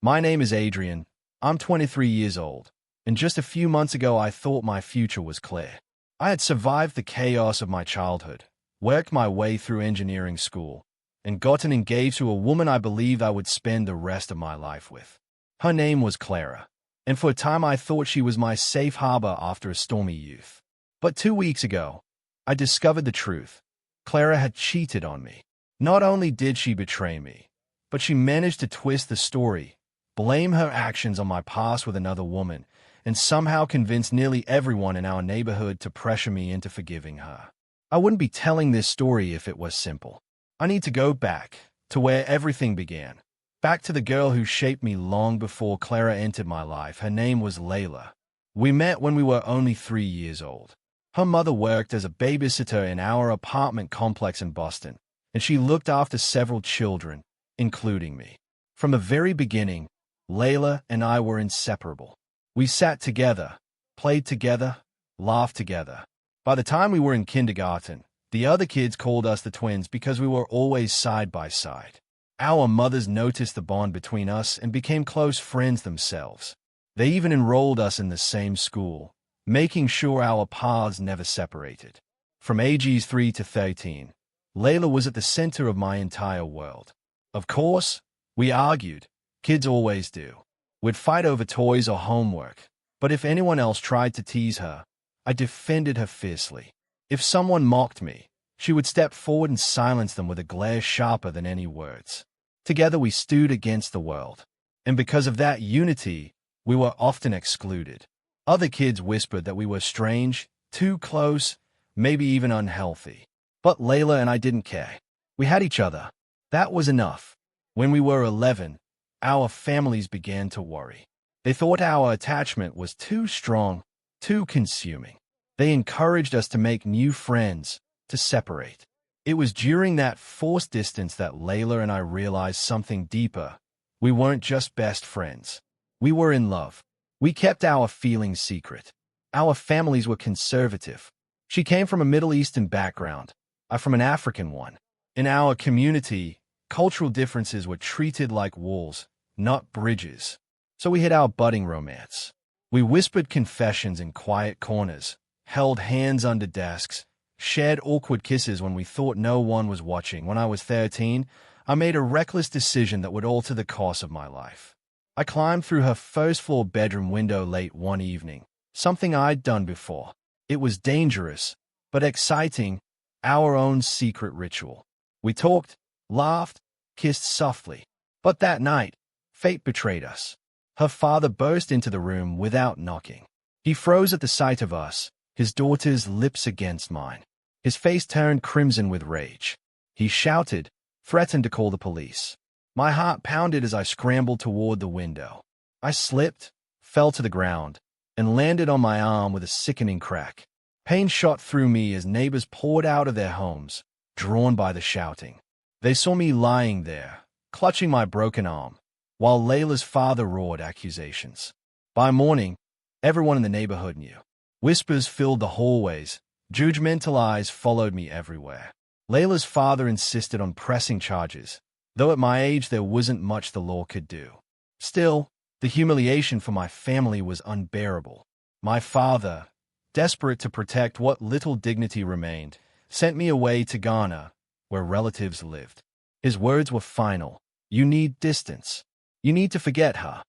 My name is Adrian. I'm 23 years old, and just a few months ago I thought my future was clear. I had survived the chaos of my childhood, worked my way through engineering school, and gotten engaged to a woman I believed I would spend the rest of my life with. Her name was Clara, and for a time I thought she was my safe harbor after a stormy youth. But 2 weeks ago, I discovered the truth. Clara had cheated on me. Not only did she betray me, but she managed to twist the story, blame her actions on my past with another woman, and somehow convince nearly everyone in our neighborhood to pressure me into forgiving her. I wouldn't be telling this story if it was simple. I need to go back to where everything began. Back to the girl who shaped me long before Clara entered my life. Her name was Layla. We met when we were only 3 years old. Her mother worked as a babysitter in our apartment complex in Boston, and she looked after several children, including me. From the very beginning, Layla and I were inseparable. We sat together, played together, laughed together. By the time we were in kindergarten, the other kids called us the twins because we were always side by side. Our mothers noticed the bond between us and became close friends themselves. They even enrolled us in the same school, making sure our paths never separated. From ages 3 to 13, Layla was at the center of my entire world. Of course, we argued. Kids always do. We'd fight over toys or homework, but if anyone else tried to tease her, I defended her fiercely. If someone mocked me, she would step forward and silence them with a glare sharper than any words. Together we stood against the world, and because of that unity, we were often excluded. Other kids whispered that we were strange, too close, maybe even unhealthy. But Layla and I didn't care. We had each other. That was enough. When we were 11, our families began to worry. They thought our attachment was too strong, too consuming. They encouraged us to make new friends, to separate. It was during that forced distance that Layla and I realized something deeper. We weren't just best friends. We were in love. We kept our feelings secret. Our families were conservative. She came from a Middle Eastern background, I from an African one. In our community, cultural differences were treated like walls, not bridges. So we hid our budding romance. We whispered confessions in quiet corners, held hands under desks, shared awkward kisses when we thought no one was watching. When I was 13, I made a reckless decision that would alter the course of my life. I climbed through her first-floor bedroom window late one evening, something I'd done before. It was dangerous, but exciting, our own secret ritual. We talked, laughed, kissed softly. But that night, fate betrayed us. Her father burst into the room without knocking. He froze at the sight of us, his daughter's lips against mine. His face turned crimson with rage. He shouted, threatened to call the police. My heart pounded as I scrambled toward the window. I slipped, fell to the ground, and landed on my arm with a sickening crack. Pain shot through me as neighbors poured out of their homes, drawn by the shouting. They saw me lying there, clutching my broken arm, while Layla's father roared accusations. By morning, everyone in the neighborhood knew. Whispers filled the hallways. Judgmental eyes followed me everywhere. Layla's father insisted on pressing charges, though at my age there wasn't much the law could do. Still, the humiliation for my family was unbearable. My father, desperate to protect what little dignity remained, sent me away to Ghana, where relatives lived. His words were final. You need distance. You need to forget her.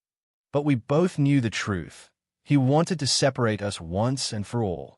But we both knew the truth. He wanted to separate us once and for all.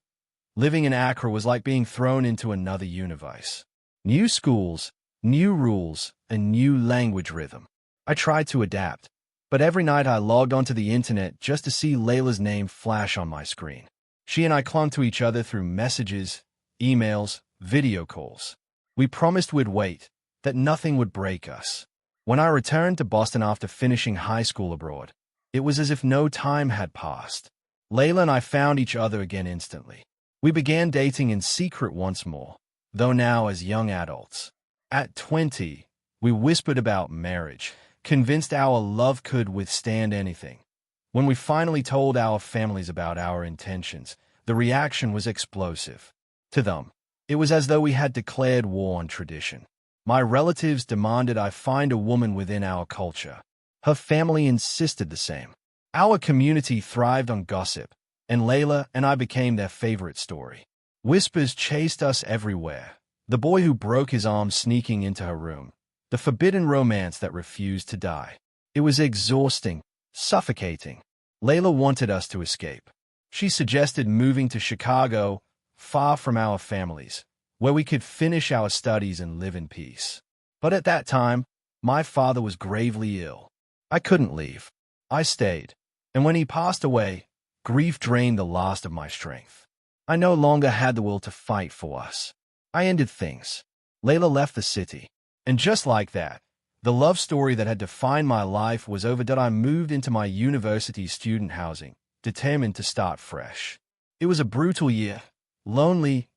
Living in Accra was like being thrown into another universe. New schools, new rules, a new language rhythm. I tried to adapt, but every night I logged onto the internet just to see Layla's name flash on my screen. She and I clung to each other through messages, emails, video calls. We promised we'd wait, that nothing would break us. When I returned to Boston after finishing high school abroad, it was as if no time had passed. Layla and I found each other again instantly. We began dating in secret once more, though now as young adults. At 20, we whispered about marriage, convinced our love could withstand anything. When we finally told our families about our intentions, the reaction was explosive. To them, it was as though we had declared war on tradition. My relatives demanded I find a woman within our culture, Her family insisted the same. Our community thrived on gossip, and Layla and I became their favorite story. Whispers chased us everywhere. The boy who broke his arm sneaking into her room. The forbidden romance that refused to die. It was exhausting, suffocating. Layla wanted us to escape. She suggested moving to Chicago, far from our families, where we could finish our studies and live in peace. But at that time, my father was gravely ill. I couldn't leave. I stayed, and when he passed away, grief drained the last of my strength. I no longer had the will to fight for us. I ended things. Layla left the city, and just like that, the love story that had defined my life was over. I moved into my university student housing, determined to start fresh. It was a brutal year, lonely,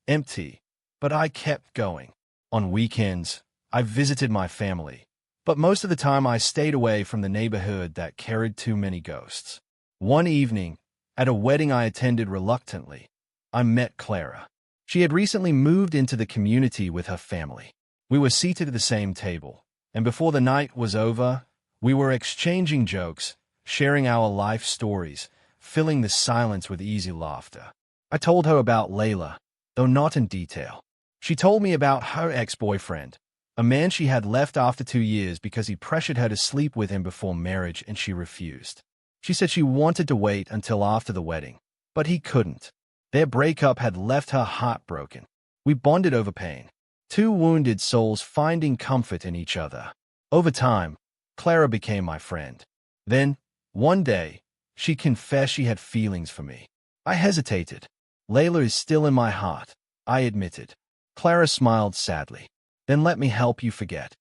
empty, but I kept going. On weekends, I visited my family, but most of the time I stayed away from the neighborhood that carried too many ghosts. One evening, at a wedding I attended reluctantly, I met Clara. She had recently moved into the community with her family. We were seated at the same table, and before the night was over, we were exchanging jokes, sharing our life stories, filling the silence with easy laughter. I told her about Layla, though not in detail. She told me about her ex-boyfriend, a man she had left after 2 years because he pressured her to sleep with him before marriage and she refused. She said she wanted to wait until after the wedding, but he couldn't. Their breakup had left her heartbroken. We bonded over pain. Two wounded souls finding comfort in each other. Over time, Clara became my friend. Then, one day, she confessed she had feelings for me. I hesitated. Layla is still in my heart, I admitted. Clara smiled sadly. Then let me help you forget.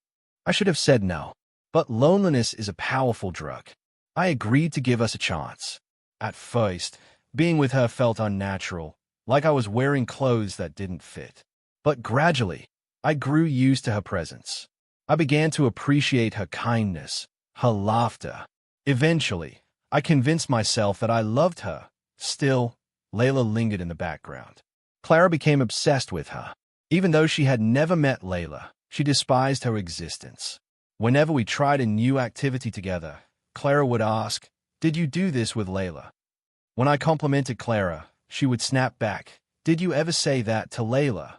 I should have said no. But loneliness is a powerful drug. I agreed to give us a chance. At first, being with her felt unnatural, like I was wearing clothes that didn't fit. But gradually, I grew used to her presence. I began to appreciate her kindness, her laughter. Eventually, I convinced myself that I loved her. Still, Layla lingered in the background. Clara became obsessed with her. Even though she had never met Layla, she despised her existence. Whenever we tried a new activity together, Clara would ask, "Did you do this with Layla?" When I complimented Clara, she would snap back, "Did you ever say that to Layla?"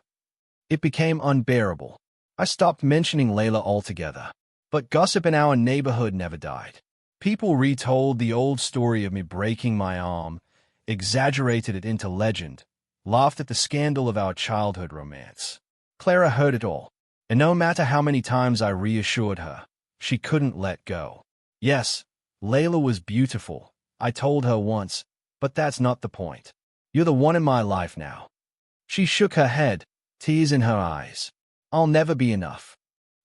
It became unbearable. I stopped mentioning Layla altogether. But gossip in our neighborhood never died. People retold the old story of me breaking my arm, exaggerated it into legend, laughed at the scandal of our childhood romance. Clara heard it all, and no matter how many times I reassured her, she couldn't let go. Yes, Layla was beautiful, I told her once, but that's not the point. You're the one in my life now. She shook her head, tears in her eyes. I'll never be enough.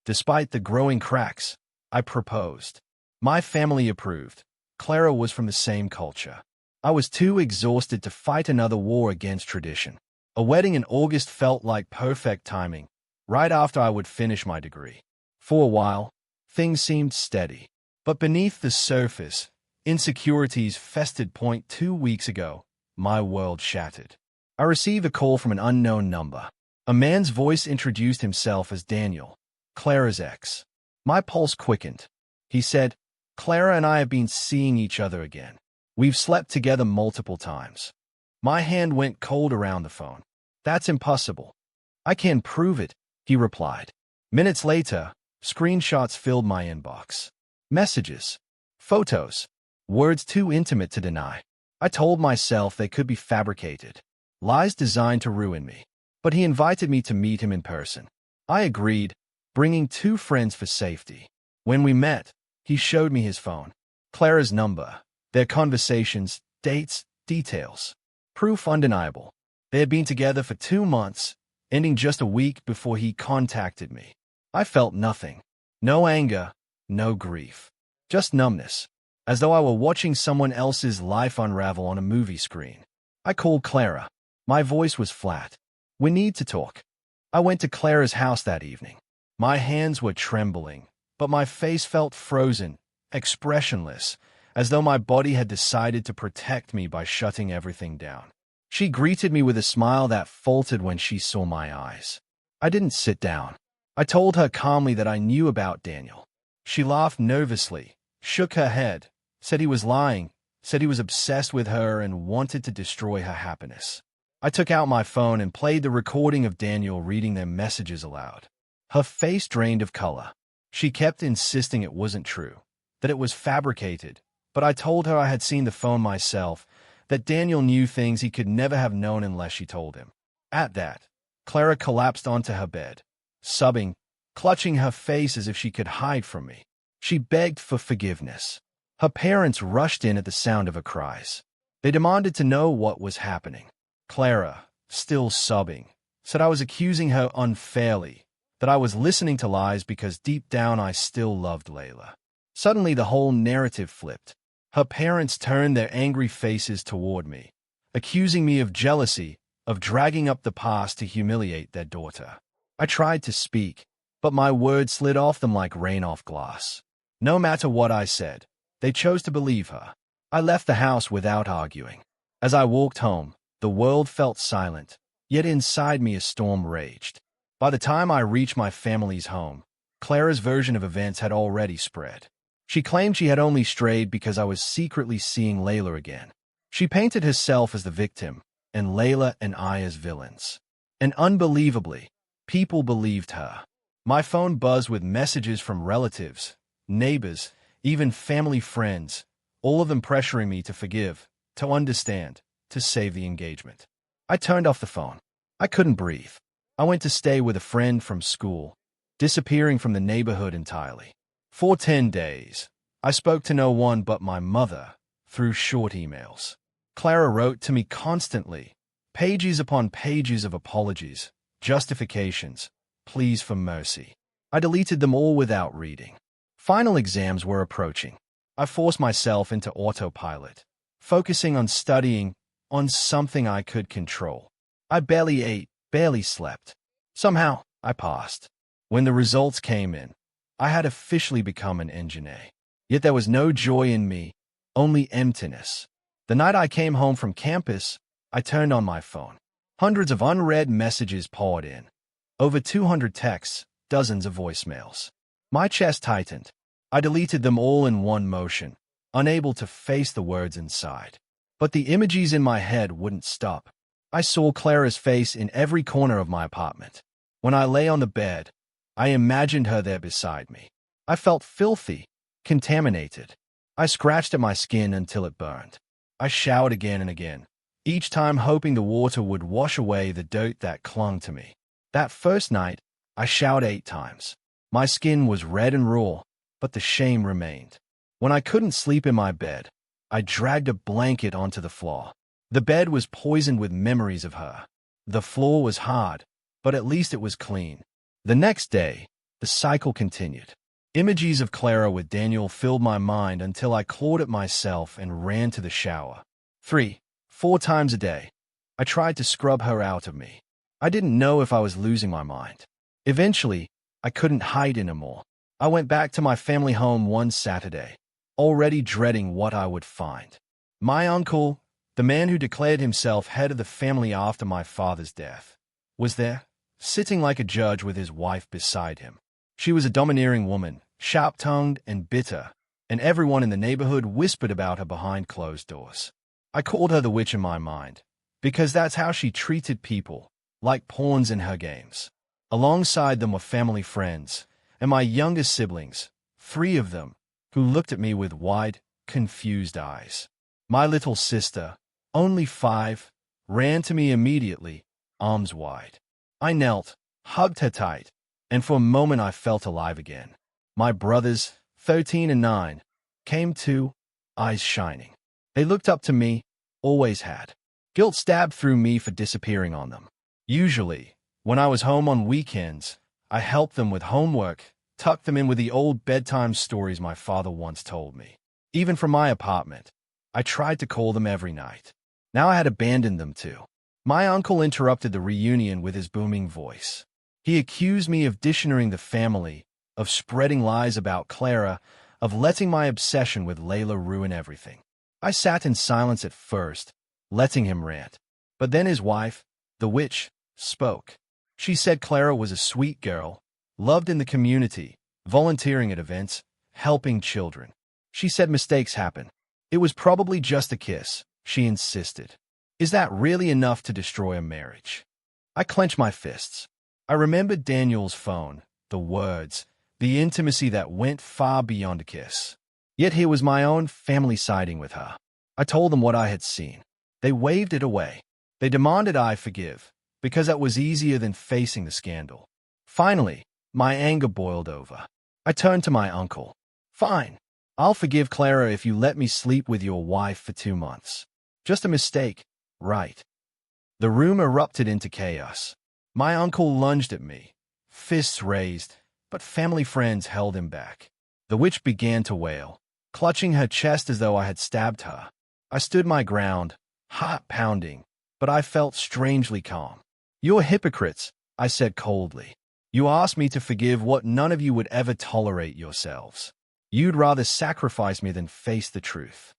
Despite the growing cracks, I proposed. My family approved. Clara was from the same culture. I was too exhausted to fight another war against tradition. A wedding in August felt like perfect timing, right after I would finish my degree. For a while, things seemed steady. But beneath the surface, insecurities festered. 2 weeks ago, my world shattered. I received a call from an unknown number. A man's voice introduced himself as Daniel, Clara's ex. My pulse quickened. He said, "Clara and I have been seeing each other again. We've slept together multiple times." My hand went cold around the phone. "That's impossible." "I can prove it," he replied. Minutes later, screenshots filled my inbox. Messages, photos, words too intimate to deny. I told myself they could be fabricated, lies designed to ruin me. But he invited me to meet him in person. I agreed, bringing 2 friends for safety. When we met, he showed me his phone, Clara's number, their conversations, dates, details. Proof undeniable. They had been together for 2 months, ending just a week before he contacted me. I felt nothing. No anger, no grief. Just numbness, as though I were watching someone else's life unravel on a movie screen. I called Clara. My voice was flat. "We need to talk." I went to Clara's house that evening. My hands were trembling, but my face felt frozen, expressionless, as though my body had decided to protect me by shutting everything down. She greeted me with a smile that faltered when she saw my eyes. I didn't sit down. I told her calmly that I knew about Daniel. She laughed nervously, shook her head, said he was lying, said he was obsessed with her and wanted to destroy her happiness. I took out my phone and played the recording of Daniel reading their messages aloud. Her face drained of color. She kept insisting it wasn't true, that it was fabricated, but I told her I had seen the phone myself, that Daniel knew things he could never have known unless she told him. At that, Clara collapsed onto her bed, sobbing, clutching her face as if she could hide from me. She begged for forgiveness. Her parents rushed in at the sound of her cries. They demanded to know what was happening. Clara, still sobbing, said I was accusing her unfairly, that I was listening to lies because deep down I still loved Layla. Suddenly the whole narrative flipped. Her parents turned their angry faces toward me, accusing me of jealousy, of dragging up the past to humiliate their daughter. I tried to speak, but my words slid off them like rain off glass. No matter what I said, they chose to believe her. I left the house without arguing. As I walked home, the world felt silent, yet inside me a storm raged. By the time I reached my family's home, Clara's version of events had already spread. She claimed she had only strayed because I was secretly seeing Layla again. She painted herself as the victim, and Layla and I as villains. And unbelievably, people believed her. My phone buzzed with messages from relatives, neighbors, even family friends, all of them pressuring me to forgive, to understand, to save the engagement. I turned off the phone. I couldn't breathe. I went to stay with a friend from school, disappearing from the neighborhood entirely. For 10 days, I spoke to no one but my mother through short emails. Clara wrote to me constantly, pages upon pages of apologies, justifications, pleas for mercy. I deleted them all without reading. Final exams were approaching. I forced myself into autopilot, focusing on studying, on something I could control. I barely ate, barely slept. Somehow, I passed. When the results came in, I had officially become an engineer. Yet there was no joy in me, only emptiness. The night I came home from campus, I turned on my phone. Hundreds of unread messages poured in. Over 200 texts, dozens of voicemails. My chest tightened. I deleted them all in one motion, unable to face the words inside. But the images in my head wouldn't stop. I saw Clara's face in every corner of my apartment. When I lay on the bed, I imagined her there beside me. I felt filthy, contaminated. I scratched at my skin until it burned. I showered again and again, each time hoping the water would wash away the dirt that clung to me. That first night, I showered 8 times. My skin was red and raw, but the shame remained. When I couldn't sleep in my bed, I dragged a blanket onto the floor. The bed was poisoned with memories of her. The floor was hard, but at least it was clean. The next day, the cycle continued. Images of Clara with Daniel filled my mind until I clawed at myself and ran to the shower. 3, 4 times a day, I tried to scrub her out of me. I didn't know if I was losing my mind. Eventually, I couldn't hide anymore. I went back to my family home one Saturday, already dreading what I would find. My uncle, the man who declared himself head of the family after my father's death, was there, sitting like a judge with his wife beside him. She was a domineering woman, sharp-tongued and bitter, and everyone in the neighborhood whispered about her behind closed doors. I called her the witch in my mind, because that's how she treated people, like pawns in her games. Alongside them were family friends, and my youngest siblings, 3 of them, who looked at me with wide, confused eyes. My little sister, only 5, ran to me immediately, arms wide. I knelt, hugged her tight, and for a moment I felt alive again. My brothers, 13 and 9, came too, eyes shining. They looked up to me, always had. Guilt stabbed through me for disappearing on them. Usually, when I was home on weekends, I helped them with homework, tucked them in with the old bedtime stories my father once told me. Even from my apartment, I tried to call them every night. Now I had abandoned them too. My uncle interrupted the reunion with his booming voice. He accused me of dishonouring the family, of spreading lies about Clara, of letting my obsession with Layla ruin everything. I sat in silence at first, letting him rant. But then his wife, the witch, spoke. She said Clara was a sweet girl, loved in the community, volunteering at events, helping children. She said mistakes happen. It was probably just a kiss, she insisted. Is that really enough to destroy a marriage? I clenched my fists. I remembered Daniel's phone, the words, the intimacy that went far beyond a kiss. Yet here was my own family siding with her. I told them what I had seen. They waved it away. They demanded I forgive, because that was easier than facing the scandal. Finally, my anger boiled over. I turned to my uncle. Fine. I'll forgive Clara if you let me sleep with your wife for 2 months. Just a mistake, right? The room erupted into chaos. My uncle lunged at me, fists raised, but family friends held him back. The witch began to wail, clutching her chest as though I had stabbed her. I stood my ground, heart pounding, but I felt strangely calm. You're hypocrites, I said coldly. You asked me to forgive what none of you would ever tolerate yourselves. You'd rather sacrifice me than face the truth.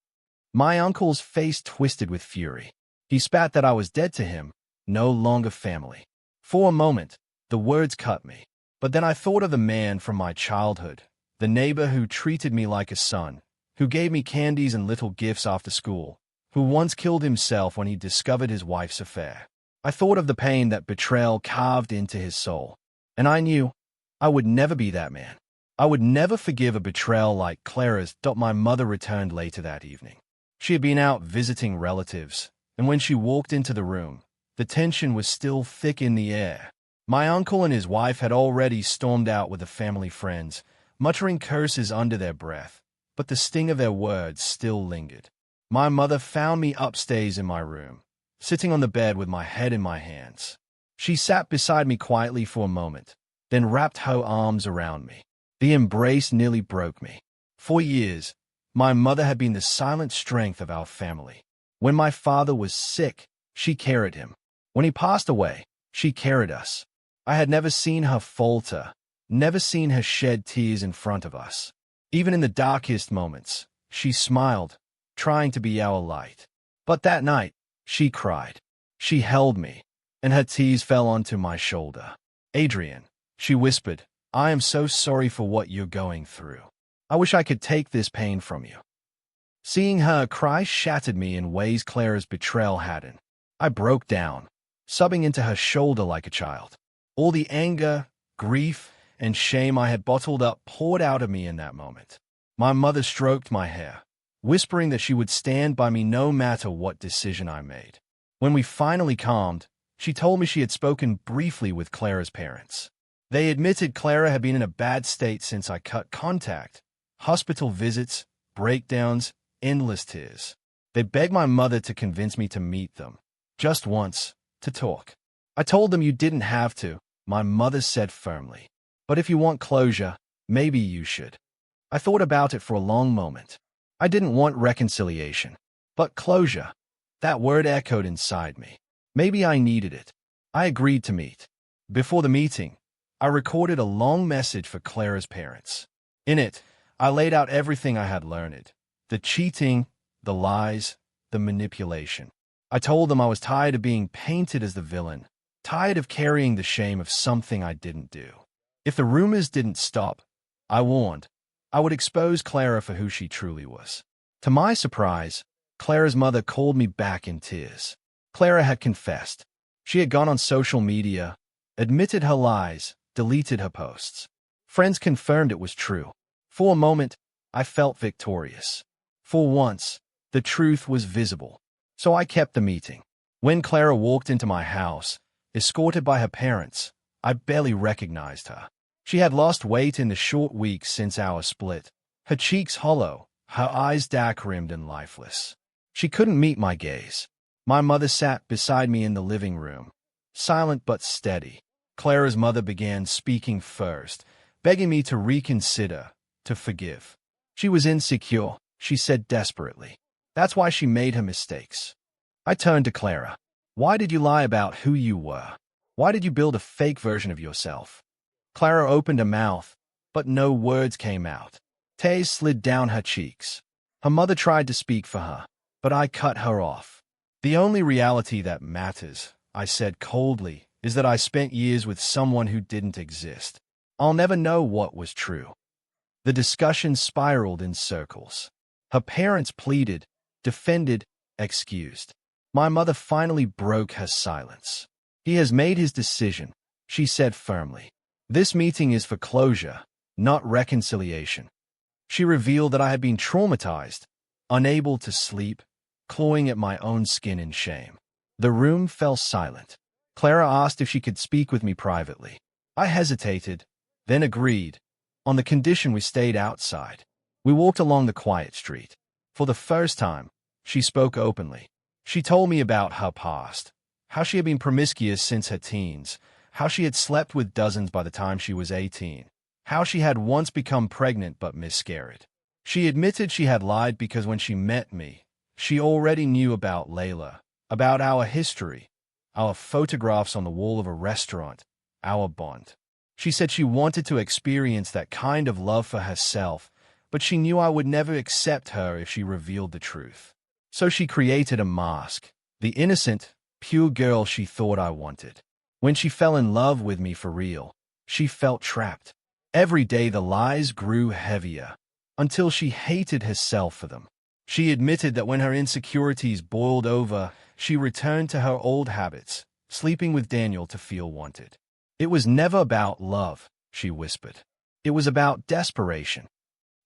My uncle's face twisted with fury. He spat that I was dead to him, no longer family. For a moment, the words cut me. But then I thought of the man from my childhood, the neighbor who treated me like a son, who gave me candies and little gifts after school, who once killed himself when he discovered his wife's affair. I thought of the pain that betrayal carved into his soul, and I knew I would never be that man. I would never forgive a betrayal like Clara's. My mother returned later that evening. She had been out visiting relatives, and when she walked into the room, the tension was still thick in the air. My uncle and his wife had already stormed out with the family friends, muttering curses under their breath, but the sting of their words still lingered. My mother found me upstairs in my room, sitting on the bed with my head in my hands. She sat beside me quietly for a moment, then wrapped her arms around me. The embrace nearly broke me. For years, my mother had been the silent strength of our family. When my father was sick, she carried him. When he passed away, she carried us. I had never seen her falter, never seen her shed tears in front of us. Even in the darkest moments, she smiled, trying to be our light. But that night, she cried. She held me, and her tears fell onto my shoulder. Adrian, she whispered, I am so sorry for what you're going through. I wish I could take this pain from you. Seeing her cry shattered me in ways Clara's betrayal hadn't. I broke down, sobbing into her shoulder like a child. All the anger, grief, and shame I had bottled up poured out of me in that moment. My mother stroked my hair, whispering that she would stand by me no matter what decision I made. When we finally calmed, she told me she had spoken briefly with Clara's parents. They admitted Clara had been in a bad state since I cut contact. Hospital visits, breakdowns, endless tears. They begged my mother to convince me to meet them. Just once, to talk. I told them you didn't have to, my mother said firmly. But if you want closure, maybe you should. I thought about it for a long moment. I didn't want reconciliation. But closure, that word echoed inside me. Maybe I needed it. I agreed to meet. Before the meeting, I recorded a long message for Clara's parents. In it, I laid out everything I had learned. The cheating, the lies, the manipulation. I told them I was tired of being painted as the villain, tired of carrying the shame of something I didn't do. If the rumors didn't stop, I warned, I would expose Clara for who she truly was. To my surprise, Clara's mother called me back in tears. Clara had confessed. She had gone on social media, admitted her lies, deleted her posts. Friends confirmed it was true. For a moment, I felt victorious. For once, the truth was visible. So I kept the meeting. When Clara walked into my house, escorted by her parents, I barely recognized her. She had lost weight in the short weeks since our split, her cheeks hollow, her eyes dark-rimmed and lifeless. She couldn't meet my gaze. My mother sat beside me in the living room, silent but steady. Clara's mother began speaking first, begging me to reconsider, to forgive. She was insecure, she said desperately. That's why she made her mistakes. I turned to Clara. Why did you lie about who you were? Why did you build a fake version of yourself? Clara opened her mouth, but no words came out. Tears slid down her cheeks. Her mother tried to speak for her, but I cut her off. The only reality that matters, I said coldly, is that I spent years with someone who didn't exist. I'll never know what was true. The discussion spiraled in circles. Her parents pleaded, defended, excused. My mother finally broke her silence. "He has made his decision," she said firmly. "This meeting is for closure, not reconciliation." She revealed that I had been traumatized, unable to sleep, clawing at my own skin in shame. The room fell silent. Clara asked if she could speak with me privately. I hesitated, then agreed, on the condition we stayed outside. We walked along the quiet street. For the first time, she spoke openly. She told me about her past, how she had been promiscuous since her teens, how she had slept with dozens by the time she was 18, how she had once become pregnant but miscarried. She admitted she had lied because when she met me, she already knew about Layla, about our history, our photographs on the wall of a restaurant, our bond. She said she wanted to experience that kind of love for herself, but she knew I would never accept her if she revealed the truth. So she created a mask, the innocent, pure girl she thought I wanted. When she fell in love with me for real, she felt trapped. Every day the lies grew heavier, until she hated herself for them. She admitted that when her insecurities boiled over, she returned to her old habits, sleeping with Daniel to feel wanted. "It was never about love," she whispered. "It was about desperation."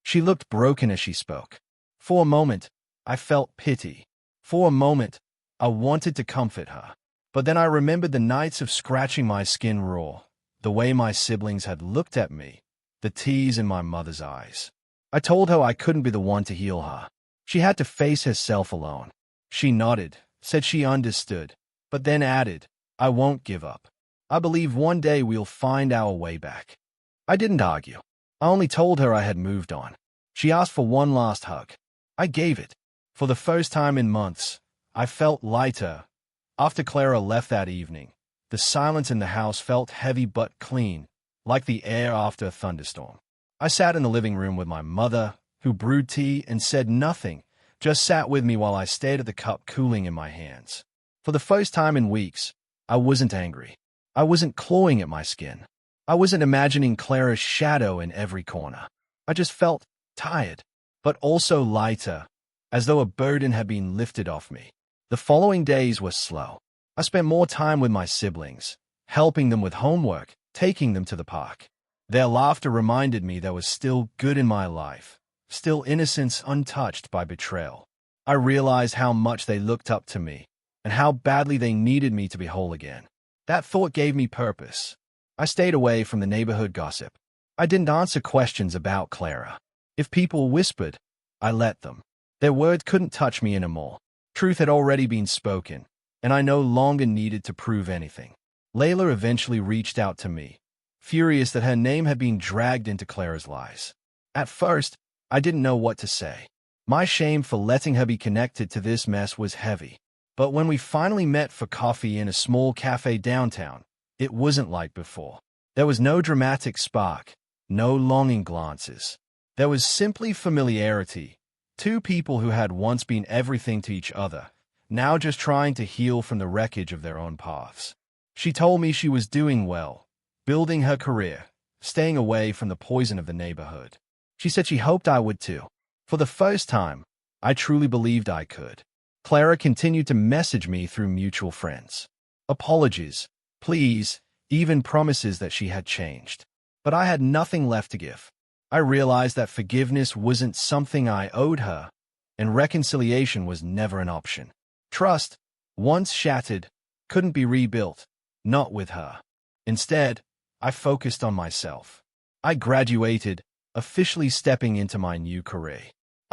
She looked broken as she spoke. For a moment, I felt pity. For a moment, I wanted to comfort her. But then I remembered the nights of scratching my skin raw, the way my siblings had looked at me, the tears in my mother's eyes. I told her I couldn't be the one to heal her. She had to face herself alone. She nodded, said she understood, but then added, "I won't give up. I believe one day we'll find our way back." I didn't argue. I only told her I had moved on. She asked for one last hug. I gave it. For the first time in months, I felt lighter. After Clara left that evening, the silence in the house felt heavy but clean, like the air after a thunderstorm. I sat in the living room with my mother, who brewed tea and said nothing, just sat with me while I stared at the cup cooling in my hands. For the first time in weeks, I wasn't angry. I wasn't clawing at my skin. I wasn't imagining Clara's shadow in every corner. I just felt tired, but also lighter, as though a burden had been lifted off me. The following days were slow. I spent more time with my siblings, helping them with homework, taking them to the park. Their laughter reminded me there was still good in my life, still innocence untouched by betrayal. I realized how much they looked up to me, and how badly they needed me to be whole again. That thought gave me purpose. I stayed away from the neighborhood gossip. I didn't answer questions about Clara. If people whispered, I let them. Their words couldn't touch me anymore. Truth had already been spoken, and I no longer needed to prove anything. Layla eventually reached out to me, furious that her name had been dragged into Clara's lies. At first, I didn't know what to say. My shame for letting her be connected to this mess was heavy. But when we finally met for coffee in a small cafe downtown, it wasn't like before. There was no dramatic spark, no longing glances. There was simply familiarity. Two people who had once been everything to each other, now just trying to heal from the wreckage of their own paths. She told me she was doing well, building her career, staying away from the poison of the neighborhood. She said she hoped I would too. For the first time, I truly believed I could. Clara continued to message me through mutual friends. Apologies, pleas, even promises that she had changed. But I had nothing left to give. I realized that forgiveness wasn't something I owed her, and reconciliation was never an option. Trust, once shattered, couldn't be rebuilt, not with her. Instead, I focused on myself. I graduated, officially stepping into my new career.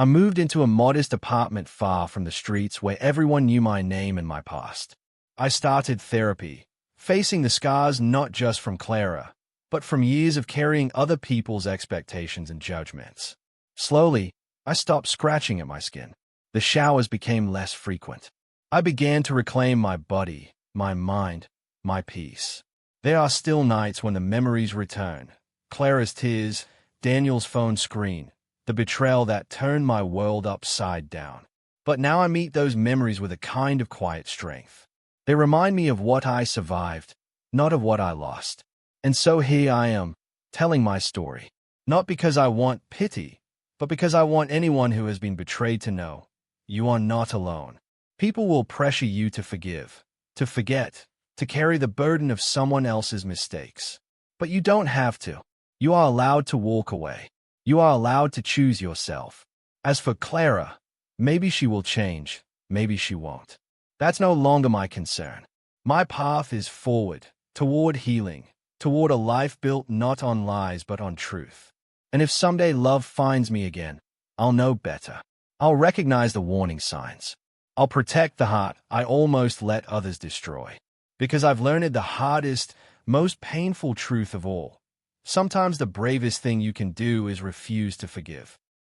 I moved into a modest apartment far from the streets where everyone knew my name and my past. I started therapy, facing the scars not just from Clara, but from years of carrying other people's expectations and judgments. Slowly, I stopped scratching at my skin. The showers became less frequent. I began to reclaim my body, my mind, my peace. There are still nights when the memories return. Clara's tears, Daniel's phone screen, the betrayal that turned my world upside down. But now I meet those memories with a kind of quiet strength. They remind me of what I survived, not of what I lost. And so here I am, telling my story. Not because I want pity, but because I want anyone who has been betrayed to know you are not alone. People will pressure you to forgive, to forget, to carry the burden of someone else's mistakes. But you don't have to. You are allowed to walk away. You are allowed to choose yourself. As for Clara, maybe she will change, maybe she won't. That's no longer my concern. My path is forward, toward healing, toward a life built not on lies but on truth. And if someday love finds me again, I'll know better. I'll recognize the warning signs. I'll protect the heart I almost let others destroy. Because I've learned the hardest, most painful truth of all. Sometimes the bravest thing you can do is refuse to forgive.